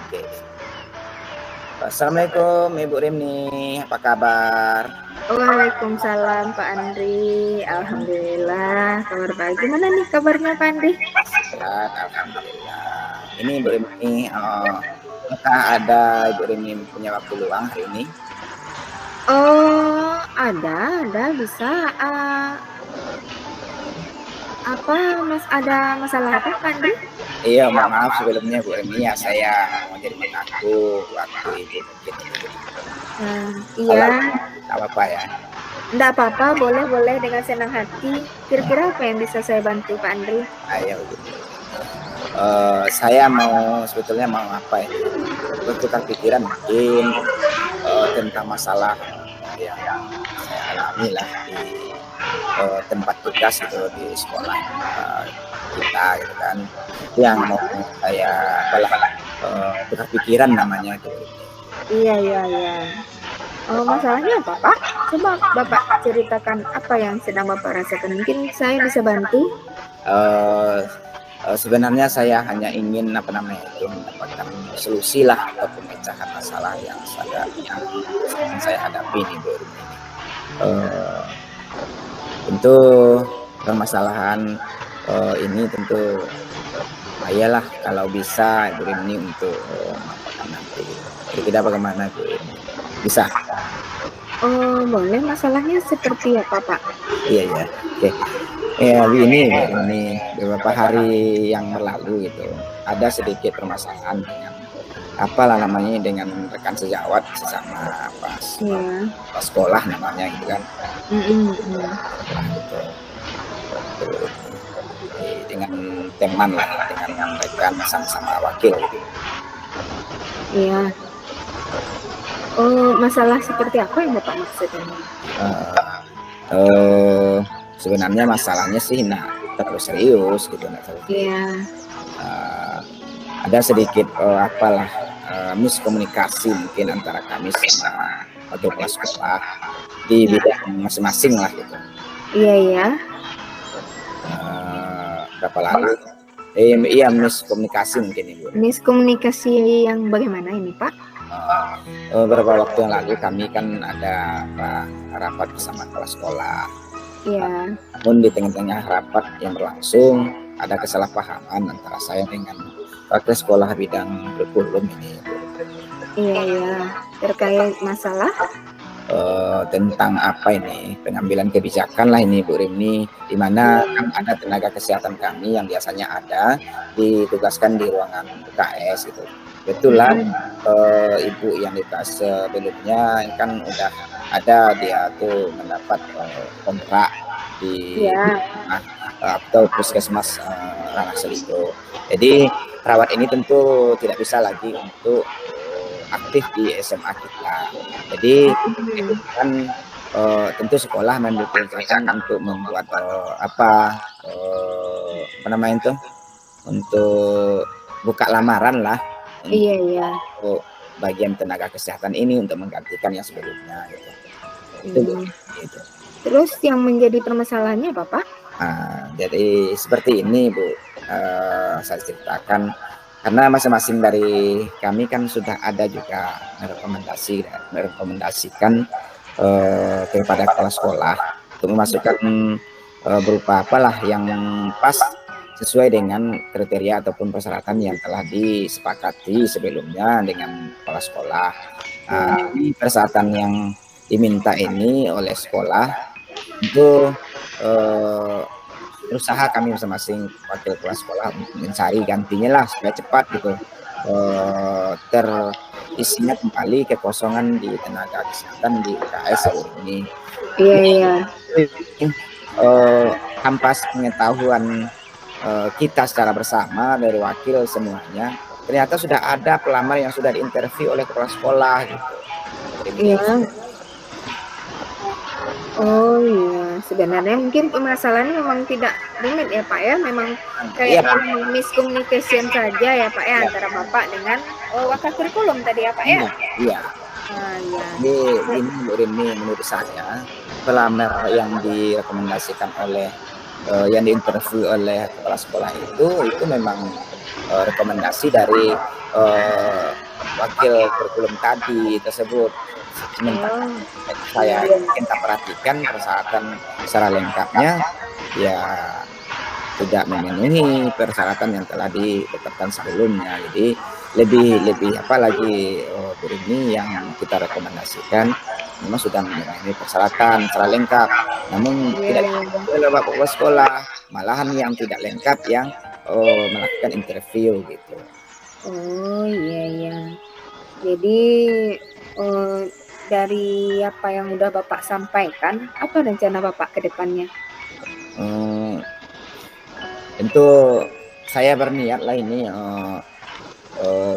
Oke. Assalamualaikum Ibu Rimni, apa kabar? Waalaikumsalam Pak Andri. Alhamdulillah kabar baik. Gimana nih kabarnya Pak Andri? Sehat, alhamdulillah. Ini Ibu Rimni, apakah ada Ibu Rimni punya waktu luang hari ini? Oh, ada bisa. Apa Mas ada masalah apa Pak Andri? Iya, maaf sebelumnya Bu Rimni ya, saya mau jadi mengaku waktu Ibu mungkin ini. Iya, Kalau apa ya? enggak apa-apa, boleh dengan senang hati. Kira-kira apa yang bisa saya bantu Pak Andri? Ayo gitu. Saya sebetulnya mau apa ini? Bertukar pikiran mungkin tentang masalah yang saya alami lah di tempat tugas gitu di sekolah kita gitu kan, yang mau saya tukar pikiran namanya gitu. Iya. Oh, masalahnya apa Pak? Coba Bapak ceritakan apa yang sedang Bapak rasakan. Mungkin saya bisa bantu. Sebenarnya saya hanya ingin mendapatkan solusi lah atau pemecahan masalah yang saya hadapi nih Bu Rini ini. Tentu permasalahan ini tentu ayolah kalau bisa Bu Rini untuk melakukan nanti. Kira-kira bagaimana Bu Rini? Bisa? Oh, boleh. Masalahnya seperti apa Pak? Iya. Oke. Ya, ini beberapa hari yang berlalu gitu, ada sedikit permasalahan dengan rekan sejawat sesama pas sekolah namanya gitu kan. Gitu. Dengan teman lah, dengan rekan sama-sama wakil gitu. Iya. Oh, masalah seperti apa yang Bapak maksudnya? Sebenarnya masalahnya sih terlalu serius gitu. Iya. Ada sedikit miskomunikasi mungkin antara kami sama wakil kepala sekolah di bidang masing-masing lah gitu. Iya. Berapa lalu? Miskomunikasi mungkin Ibu. Miskomunikasi yang bagaimana ini Pak? Beberapa waktu yang lalu kami kan ada rapat bersama kepala sekolah. Iya. Namun di tengah-tengah rapat yang berlangsung ada kesalahpahaman antara saya dengan wakil sekolah bidang kurikulum ini. Iya. Terkait masalah? Tentang pengambilan kebijakan lah ini Bu Rimni, di mana kan ada tenaga kesehatan kami yang biasanya ada ditugaskan di ruangan UKS gitu. Kebetulan ibu yang di kelas sebelumnya kan udah ada, dia tuh mendapat kontrak di atau puskesmas Ranah Selido. Jadi perawat ini tentu tidak bisa lagi untuk aktif di SMA kita. Jadi kan tentu sekolah mengambil kebijakan untuk membuat untuk buka lamaran lah. Iya. Untuk bagian tenaga kesehatan ini untuk menggantikan yang sebelumnya gitu. Gitu. Terus yang menjadi permasalahannya apa Pak? Jadi seperti ini Bu, saya ceritakan. Karena masing-masing dari kami kan sudah ada juga merekomendasikan kepada kepala sekolah untuk memasukkan berupa apalah yang pas sesuai dengan kriteria ataupun persyaratan yang telah disepakati sebelumnya dengan kepala sekolah. Ini persyaratan yang diminta ini oleh sekolah itu berusaha kami masing-masing wakil kepala sekolah mencari gantinya lah supaya cepat gitu, terisinya kembali kekosongan di tenaga kesehatan di UKS ini. Iya. Tanpa pengetahuan kita secara bersama dari wakil semuanya, ternyata sudah ada pelamar yang sudah diinterview oleh kepala sekolah gitu. Iya. Oh iya, sebenarnya mungkin permasalahannya memang tidak rumit ya Pak ya, memang kayak miskomunikasi saja ya Pak ya, antara Bapak dengan wakil kurikulum tadi ya Pak ya. Iya. Ini menurut saya pelamar yang direkomendasikan oleh yang diinterview oleh kepala sekolah itu memang rekomendasi dari wakil kurikulum tadi tersebut. Sementara Oh, iya saya iya. kita perhatikan persyaratan secara lengkapnya ya tidak memenuhi persyaratan yang telah ditetapkan sebelumnya. Jadi lebih apalagi guru ini yang kita rekomendasikan memang sudah memenuhi persyaratan secara lengkap. Namun Iya tidak iya. oleh bapak kepala sekolah, malahan yang tidak lengkap yang melakukan interview gitu. Oh, iya iya. Jadi, eee, dari apa yang udah Bapak sampaikan, apa rencana Bapak ke depannya? Eh, Tentu saya berniat lah ini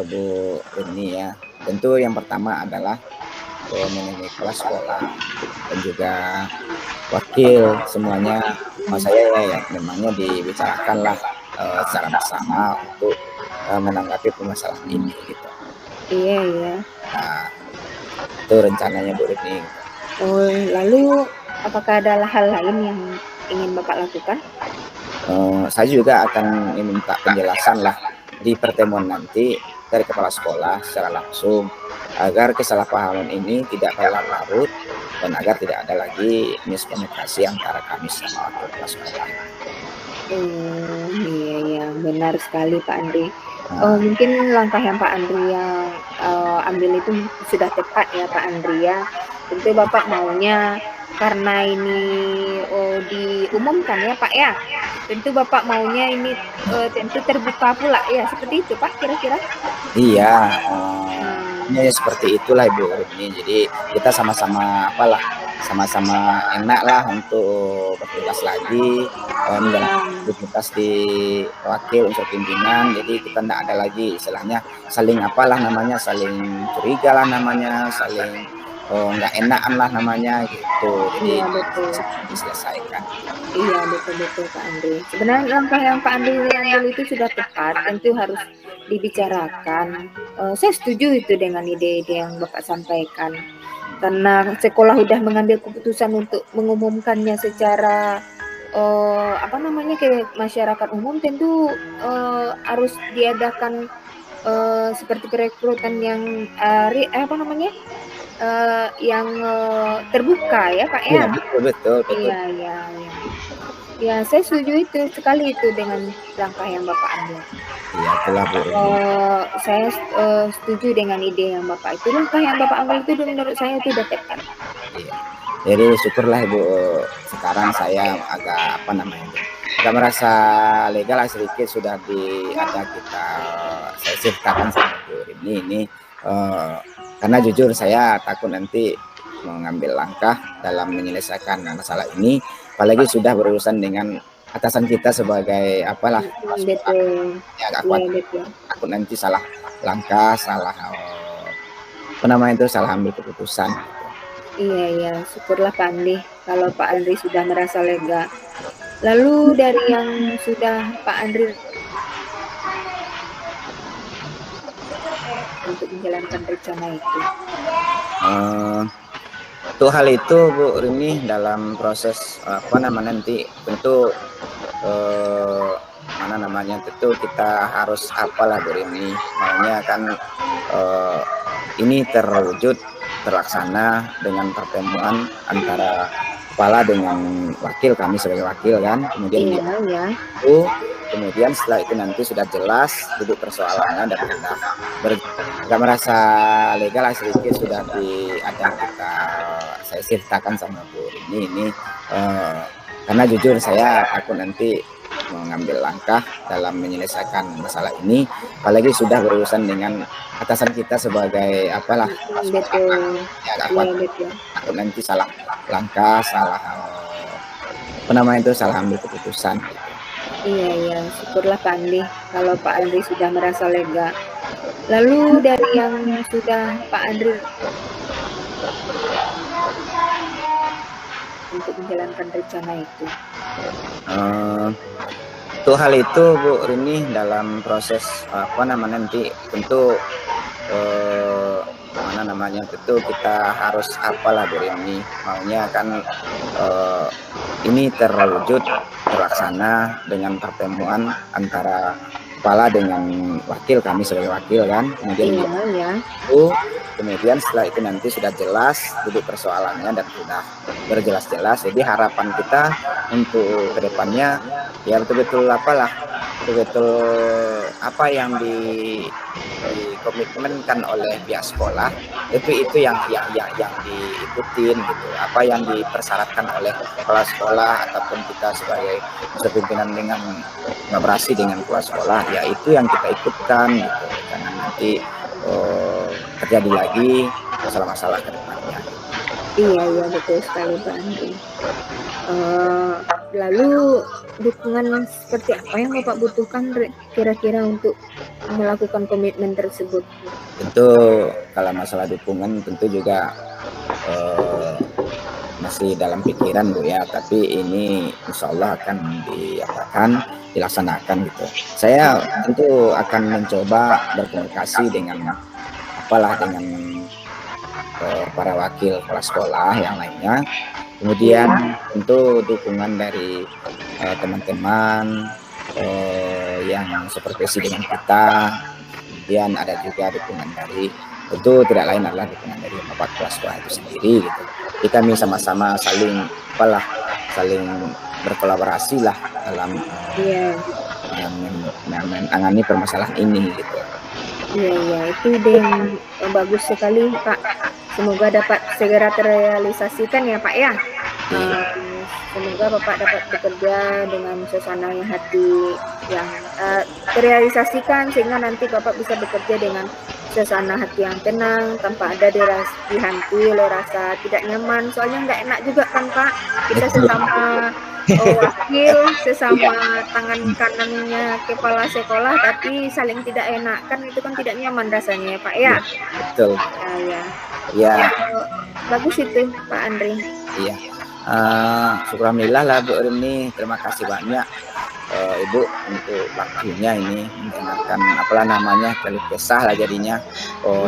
Bu ini ya. Tentu yang pertama adalah menemui kepala sekolah dan juga wakil semuanya. Saya ya memangnya dibicarakanlah secara bersama untuk menanggapi permasalahan ini gitu. Iya iya. Nah, itu rencananya Bu Rini. Oh, lalu apakah ada hal lain yang ingin Bapak lakukan? Saya juga akan meminta penjelasan lah di pertemuan nanti dari kepala sekolah secara langsung agar kesalahpahaman ini tidak berlarut dan agar tidak ada lagi miskomunikasi antara kami sama kepala sekolah. Oh, iya iya, benar sekali Pak Andri. Nah, Mungkin langkah yang Pak Andri yang, ambil itu sudah tepat ya Pak Andri ya. Tentu Bapak maunya karena ini, diumumkan ya Pak ya, tentu Bapak maunya ini, tentu terbuka pula ya, seperti itu Pak kira-kira? iya, Mmm, ya seperti itulah Ibu Rini. Jadi kita sama-sama apalah, sama-sama enak lah untuk bertugas lagi menjalankan iya. aktivitas di wakil unsur pimpinan. Jadi kita tidak ada lagi istilahnya saling apalah namanya, saling curiga lah namanya, saling nggak enakan lah namanya gitu. Jadi Iya betul. diselesaikan. Iya, betul betul, Kak Andri. Sebenarnya langkah yang Kak Andri ambil itu sudah tepat, tentu harus dibicarakan. Saya setuju itu dengan ide-ide yang Bapak sampaikan. Karena sekolah sudah mengambil keputusan untuk mengumumkannya secara, apa namanya, ke masyarakat umum, tentu, harus diadakan, seperti perekrutan yang, apa namanya, yang, terbuka ya, Kak, Iya ya? betul betul betul. Iya iya iya. Ya, saya setuju itu sekali itu dengan langkah yang Bapak ambil. Iya itulah Bu Rini. Saya, setuju dengan ide yang Bapak itu, langkah yang Bapak ambil itu menurut saya itu udah tepat. Iya. Jadi syukurlah Ibu, sekarang saya agak apa namanya itu, agak merasa lega lah sedikit sudah ada kita saya ceritakan sama Bu Rini ini, karena jujur saya takut nanti mengambil langkah dalam menyelesaikan masalah ini, apalagi sudah berurusan dengan atasan kita sebagai apalah, kepala Mhm, sekolah. betul. Ya agak Iya, khawatir betul. takut nanti salah langkah, salah, apa namanya itu, salah ambil keputusan gitu. Iya iya, syukurlah Pak Andri, kalau Pak Andri sudah merasa lega. Lalu dari yang sudah Pak Andri untuk menjalankan rencana itu? Eee, untuk hal itu Bu Rini dalam proses, apa namanya, nanti tentu, eee, mana namanya, tentu kita harus apalah Bu Rini, maunya kan, eee, ini terwujud, terlaksana dengan pertemuan antara kepala dengan wakil, kami sebagai wakil kan, kemudian dia Iya iya. itu, kemudian setelah itu nanti sudah jelas duduk persoalannya dan sudah agak merasa lega lah sedikit sudah ada kita saya ceritakan sama Bu Rini ini, karena jujur saya takut nanti mengambil langkah dalam menyelesaikan masalah ini, apalagi sudah berurusan dengan atasan kita sebagai apalah, kepala Mhm, sekolah kan, betul. ya agak Iya, khawatir betul. takut nanti salah langkah, salah, apa namanya itu, salah ambil keputusan gitu. Iya iya, syukurlah Pak Andri, kalau Pak Andri sudah merasa lega. Lalu dari yang sudah Pak Andri untuk menjalankan rencana itu? Eee, untuk hal itu Bu Rini dalam proses, apa namanya, nanti tentu, eee, mana namanya itu kita harus apalah Bu ini maunya kan ini terwujud terlaksana dengan pertemuan antara kepala dengan wakil, kami sebagai wakil kan, kemudian Iya, ya. kemudian setelah itu nanti sudah jelas duduk persoalannya dan sudah berjelas-jelas. Jadi harapan kita untuk kedepannya ya betul-betul apalah, betul-betul apa yang dikomitmenkan oleh pihak sekolah itu yang diikutin gitu, apa yang dipersyaratkan oleh kepala sekolah ataupun kita sebagai pimpinan dengan kolaborasi dengan kepala sekolah, ya itu yang kita ikutkan gitu, karena nanti terjadi lagi masalah-masalah ke depannya. Iya, iya betul sekali Pak Andri. Lalu dukungan seperti apa yang Bapak butuhkan kira-kira untuk melakukan komitmen tersebut? Tentu kalau masalah dukungan tentu juga masih dalam pikiran Bu ya, tapi ini insya Allah akan dilaksanakan gitu. Saya tentu akan mencoba berkomunikasi dengan dengan para wakil kepala sekolah yang lainnya. Kemudian tentu dukungan dari teman-teman yang supervisi dengan kita. Kemudian ada juga dukungan dari, tentu tidak lain adalah dukungan dari Bapak Kepala Sekolah itu sendiri gitu. Jadi kami sama-sama saling berkolaborasi lah dalam menangani permasalahan ini gitu. Iya, itu ide yang bagus sekali Pak. Semoga dapat segera terrealisasikan ya Pak ya. Semoga Bapak dapat bekerja dengan suasana yang hati yang terrealisasikan, sehingga nanti Bapak bisa bekerja dengan suasana hati yang tenang tanpa ada dihantui oleh rasa tidak nyaman. Soalnya nggak enak juga kan Pak, kita sesama wakil, sesama tangan kanannya kepala sekolah tapi saling tidak enak, kan itu kan tidak nyaman rasanya ya Pak ya. Betul. Ya. Bagus itu Pak Andri. Iya. Syukurlah lah Bu Rini, terima kasih banyak Ibu untuk waktunya ini mendengarkan keluh kesah lah jadinya.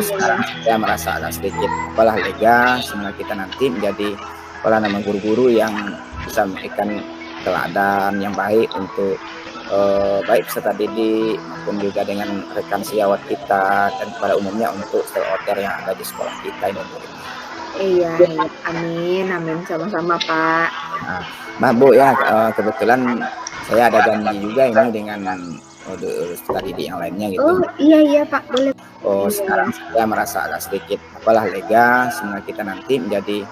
Sekarang saya merasa agak sedikit lega, semoga kita nanti menjadi guru-guru yang bisa memberikan teladan yang baik untuk baik peserta didik maupun juga dengan rekan sejawat kita dan pada umumnya untuk stakeholder yang ada di sekolah kita ini. Iya, amin sama-sama Pak. Nah Bu ya, kebetulan saya ada janji juga ini dengan peserta didik yang lainnya gitu. Oh iya Pak, boleh. Sekarang saya merasa agak sedikit lega, semoga kita nanti menjadi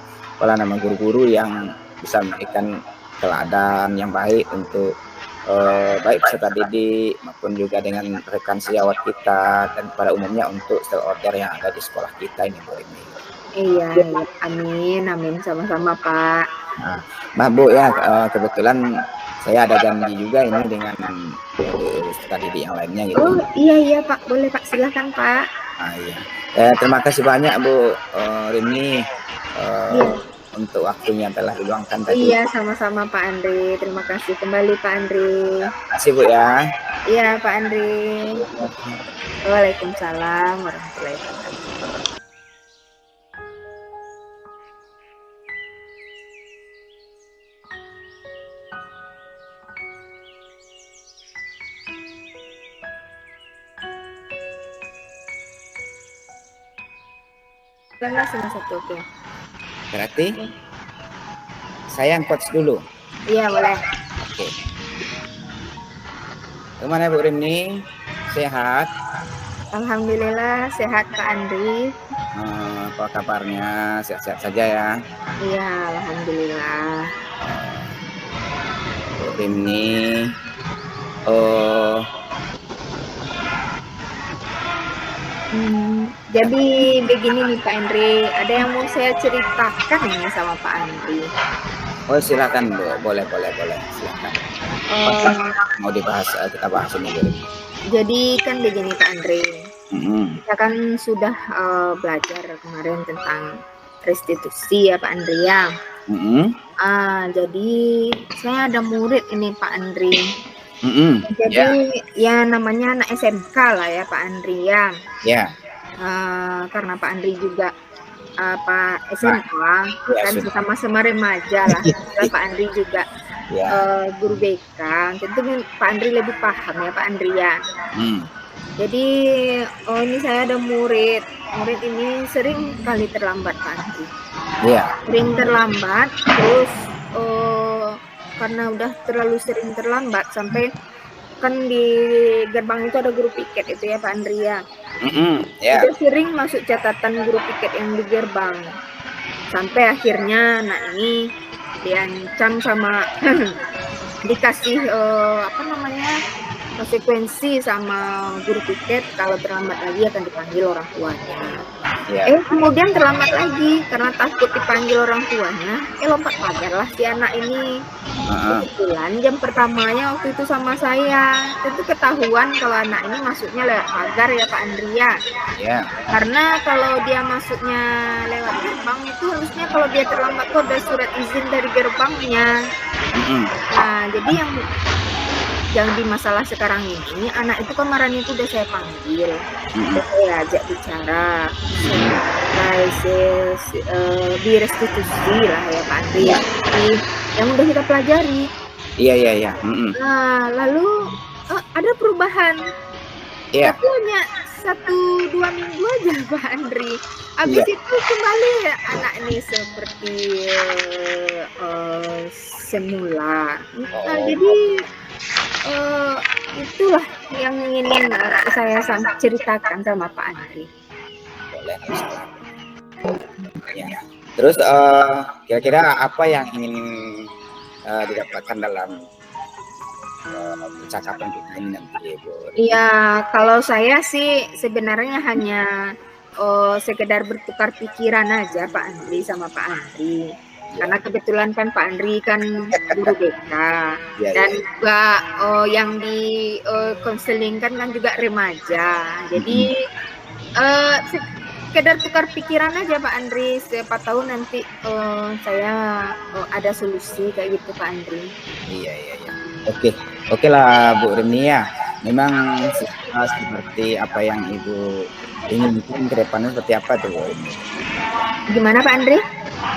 guru-guru yang bisa memberikan teladan yang baik untuk baik peserta didik maupun juga dengan rekan sejawat kita dan pada umumnya untuk stakeholder yang ada di sekolah kita ini Bu ini. Iya, amin sama-sama Pak. Nah Bu ya, kebetulan saya ada janji juga ini dengan peserta didik yang lainnya gitu. Oh iya Pak, boleh Pak, silakan Pak. Iya. Terima kasih banyak Bu Rini untuk waktunya yang telah diluangkan tadi. Iya, sama-sama Pak Andri. Terima kasih kembali Pak Andri. Terima kasih Bu ya. Iya Pak Andri. Waalaikumsalam warahmatullahi wabarakatuh. Oke. Berarti saya coach dulu. Iya boleh. Oke. Gimana Bu Rini? Sehat? Alhamdulillah sehat Pak Andri. Apa kabarnya? Sehat-sehat saja ya? Iya, alhamdulillah. Bu Rini, jadi begini nih Pak Andri, ada yang mau saya ceritakan ini sama Pak Andri. Oh silakan Bu, boleh silakan. Mau dibahas, kita bahas ini dulu. Jadi kan begini Pak Andri, kita kan sudah belajar kemarin tentang restitusi ya Pak Andri ya. Jadi saya ada murid ini Pak Andri. Jadi ya namanya anak SMK lah ya Pak Andri ya. karena Pak Andri juga Pak SMA Ya, kan sudah. sama-sama remaja lah. Pak Andri juga Ya. guru BK, tentu Pak Andri lebih paham ya Pak Andri ya. Hmm. Jadi ini saya ada murid ini sering kali terlambat Pak Andri. Iya. Sering terlambat, terus karena udah terlalu sering terlambat sampai kan di gerbang itu ada guru piket itu ya Pak Andri ya. Ya. Udah sering masuk catatan guru piket yang di gerbang. Sampai akhirnya anak ini diancam sama dikasih konsekuensi sama guru piket, kalau terlambat lagi akan dipanggil orang tuanya. Ya. Kemudian terlambat lagi karena takut dipanggil orang tuanya, lompat pagar lah si anak ini. Kebetulan jam pertamanya waktu itu sama saya, tentu ketahuan kalau anak ini masuknya lewat pagar ya Pak Andria. Ya. Karena kalau dia masuknya lewat gerbang itu harusnya kalau dia terlambat tuh ada surat izin dari gerbangnya. Nah, jadi yang di masalah sekarang ini, anak itu kemarin itu udah saya panggil, saya ajak bicara, direstitusi lah ya Pak Andri, yang udah kita pelajari. Iya. Nah, lalu ada perubahan. Iya. Tapi hanya 1-2 minggu aja Pak Andri. Habis itu kembali anak ini seperti semula. Nah, jadi itulah yang ingin saya ceritakan sama Pak Andri. Boleh, ya. Terus kira-kira apa yang ingin didapatkan dalam percakapan kita ini nanti, Bu? Iya, kalau saya sih sebenarnya hanya sekedar bertukar pikiran aja Pak Andri sama Pak Andri. Karena kebetulan kan Pak Andri kan guru BK dan juga yang di konseling kan juga remaja. Jadi sekedar tukar pikiran aja Pak Andri, siapa tahu nanti saya ada solusi kayak gitu Pak Andri. Iya. Oke lah Bu Rini ya. Memang seperti apa yang Ibu inginkan ke depannya seperti apa tuh Bu Rini? Gimana Pak Andri?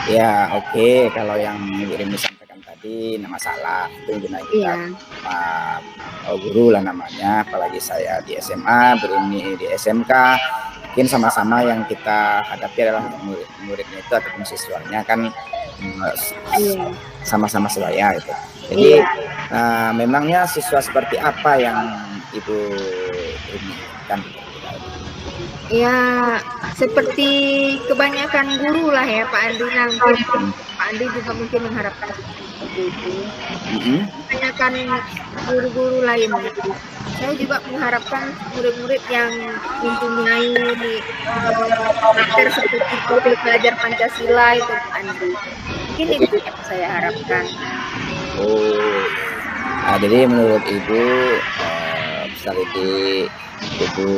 Ya, oke. Kalau yang Bu Rini sampaikan tadi, nggak masalah. Itu benar kita guru lah namanya. Apalagi saya di SMA, Bu Rini di SMK. Mungkin sama-sama yang kita hadapi adalah murid-muridnya itu ataupun siswanya kan sama-sama sebaya gitu. Jadi memangnya siswa seperti apa yang Ibu inginkan? Ya, seperti kebanyakan guru lah ya Pak Andri, nanti Pak Andri juga mungkin mengharapkan seperti itu. Kebanyakan guru-guru lainnya, saya juga mengharapkan murid-murid yang mempunyai karakter seperti profil pelajar Pancasila itu Pak Andri. Mungkin itu yang saya harapkan. Nah, jadi menurut Ibu misalnya Ibu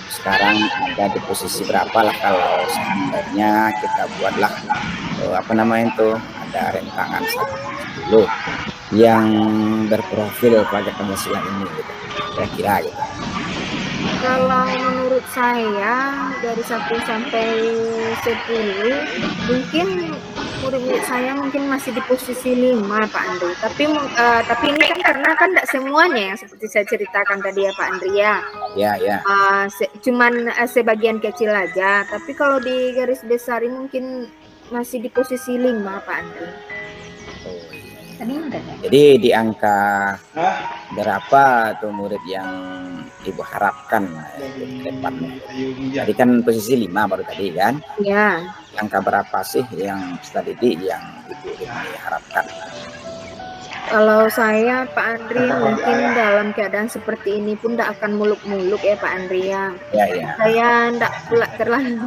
sekarang ada di posisi berapa lah kalau sebenarnya kita buatlah ada rentangan 10 yang berprofil pelajar Pancasila ini gitu, kira-kira gitu. Kalau menurut saya dari 1 sampai 10 mungkin murid-murid saya mungkin masih di posisi 5 Pak Andri. Tapi ini kan karena kan tidak semuanya yang seperti saya ceritakan tadi ya Pak Andri ya. Ya. Cuman sebagian kecil aja. Tapi kalau di garis besar mungkin masih di posisi 5 Pak Andri. Jadi di angka berapa tuh murid yang Ibu harapkan ke depannya? Tadi kan posisi 5 baru tadi kan? Ya. Angka berapa sih yang peserta didik yang Ibu harapkan? Kalau saya Pak Andri mungkin dalam keadaan seperti ini pun tidak akan muluk-muluk ya Pak Andri ya. Saya tidak pula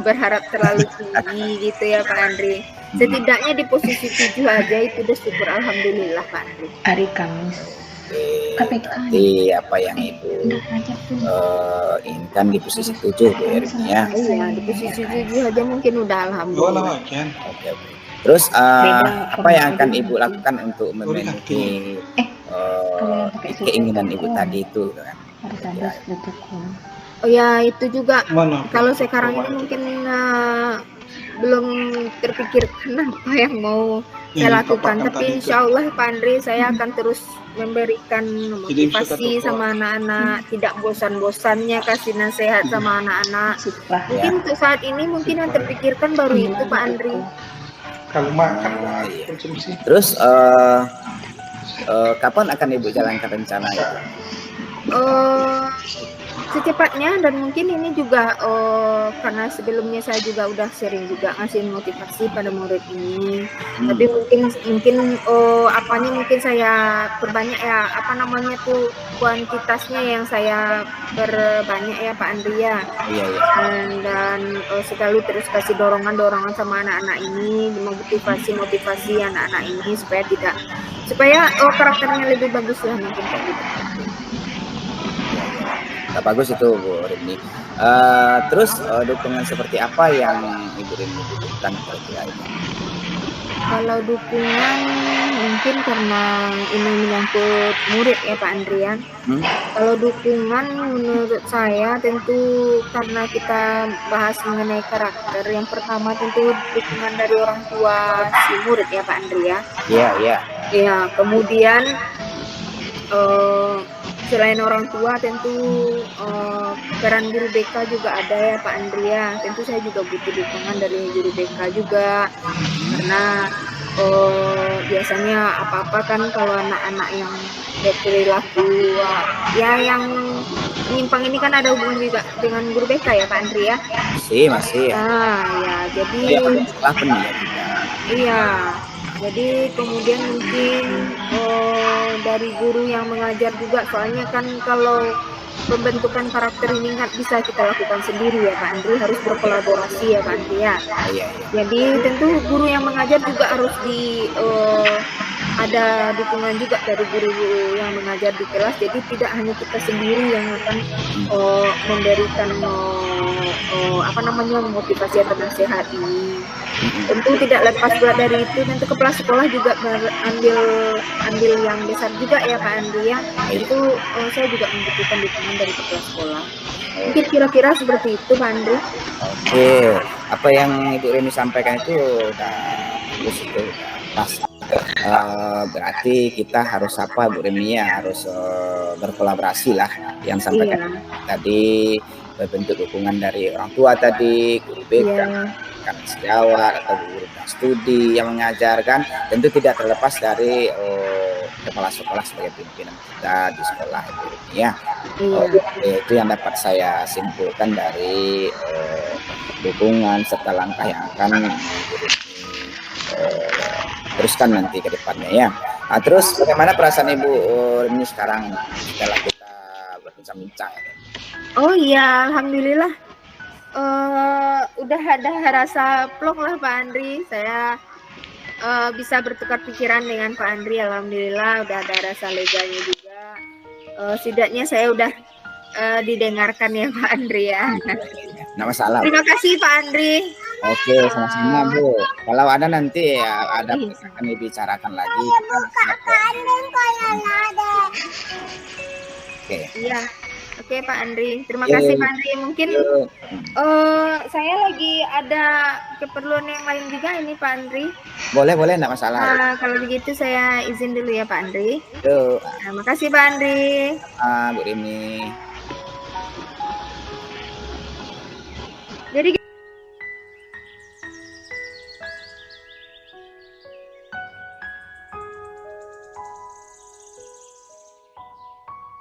berharap terlalu tinggi gitu ya Pak Andri. Setidaknya di posisi 7 aja itu udah syukur alhamdulillah Pak Andri. Hari Kamis. Berarti apa yang Ibu inginkan di posisi 7 Bu Erni ya? Iya, di posisi 7 aja mungkin udah alhamdulillah. Oke. Terus apa yang akan Ibu lakukan untuk memenuhi keinginan Ibu tadi itu kan? Oh ya, itu juga Mana kalau sekarang ini mungkin belum terpikirkan apa yang mau saya lakukan, tapi insya Allah Pak Andri saya akan terus memberikan motivasi sama anak-anak, tidak bosan-bosannya kasih nasihat sama anak-anak. Mungkin untuk saat ini mungkin yang terpikirkan baru itu Pak Andri. Kalau makan iya. Terus kapan akan Ibu jalankan rencana itu? Secepatnya, dan mungkin ini juga karena sebelumnya saya juga udah sering juga ngasih motivasi pada murid ini, tapi mungkin apanya mungkin saya perbanyak ya, apa namanya tuh, kuantitasnya yang saya perbanyak ya Pak Andri ya. Iya. Dan selalu terus kasih dorongan sama anak-anak ini, motivasi anak-anak ini supaya karakternya lebih bagus lah mungkin kayak gitu. Bagus itu Bu Rini. Terus dukungan seperti apa yang Ibu Rini butuhkan kira-kira ini? Kalau dukungan mungkin karena ini menyangkut murid ya Pak Andrian. Kalau dukungan menurut saya tentu karena kita bahas mengenai karakter, yang pertama tentu dukungan dari orang tua si murid ya Pak Andri ya. Iya. Ya, kemudian selain orang tua tentu peran guru BK juga ada ya Pak Andria. Tentu saya juga butuh dukungan dari guru BK juga, karena biasanya apa-apa kan kalau anak-anak yang berperilaku ya yang menyimpang ini kan ada hubungan juga dengan guru BK ya Pak Andria. Masih ya. Ya jadi iya. Jadi kemudian mungkin dari guru yang mengajar juga, soalnya kan kalau pembentukan karakter ini nggak bisa kita lakukan sendiri ya Pak Andri, harus berkolaborasi ya Pak Andri ya. Jadi tentu guru yang mengajar juga harus ada dukungan juga dari guru-guru yang mengajar di kelas, jadi tidak hanya kita sendiri yang akan memberikan motivasi atau nasihat ini. Tentu tidak lepas pula dari itu, tentu kepala sekolah juga ambil yang besar juga ya Pak Andri ya. Itu saya juga membutuhkan dukungan dari kepala sekolah. Mungkin kira-kira seperti itu Pak Andri. Oke, apa yang Ibu Rini sampaikan itu udah bagus, itu pas. Berarti kita harus Bu Rini ya, harus berkolaborasi lah yang sampaikan tadi, bentuk dukungan dari orang tua tadi, guru BK, kan sejawat atau guru studi yang mengajarkan, tentu tidak terlepas dari kepala sekolah sebagai pimpinan kita di sekolah ya. Itu yang dapat saya simpulkan dari dukungan serta langkah yang akan teruskan nanti ke depannya ya. Terus bagaimana perasaan Ibu Rini sekarang setelah kita berbincang-bincang? Oh iya, alhamdulillah. Udah ada rasa plong lah Pak Andri. Saya bisa bertukar pikiran dengan Pak Andri. Alhamdulillah udah ada rasa leganya juga. Setidaknya saya udah didengarkan ya Pak Andri ya. Nggak masalah. Terima kasih Pak Andri. Oke, sama-sama Bu. Kalau ada nanti ya ada akan dibicarakan lagi. Oke. Iya. Oke Pak Andri, terima kasih Pak Andri. Mungkin saya lagi ada keperluan yang lain juga ini Pak Andri. Boleh, enggak masalah. Kalau begitu saya izin dulu ya Pak Andri. Yuk. Terima kasih Pak Andri. Bu Rini.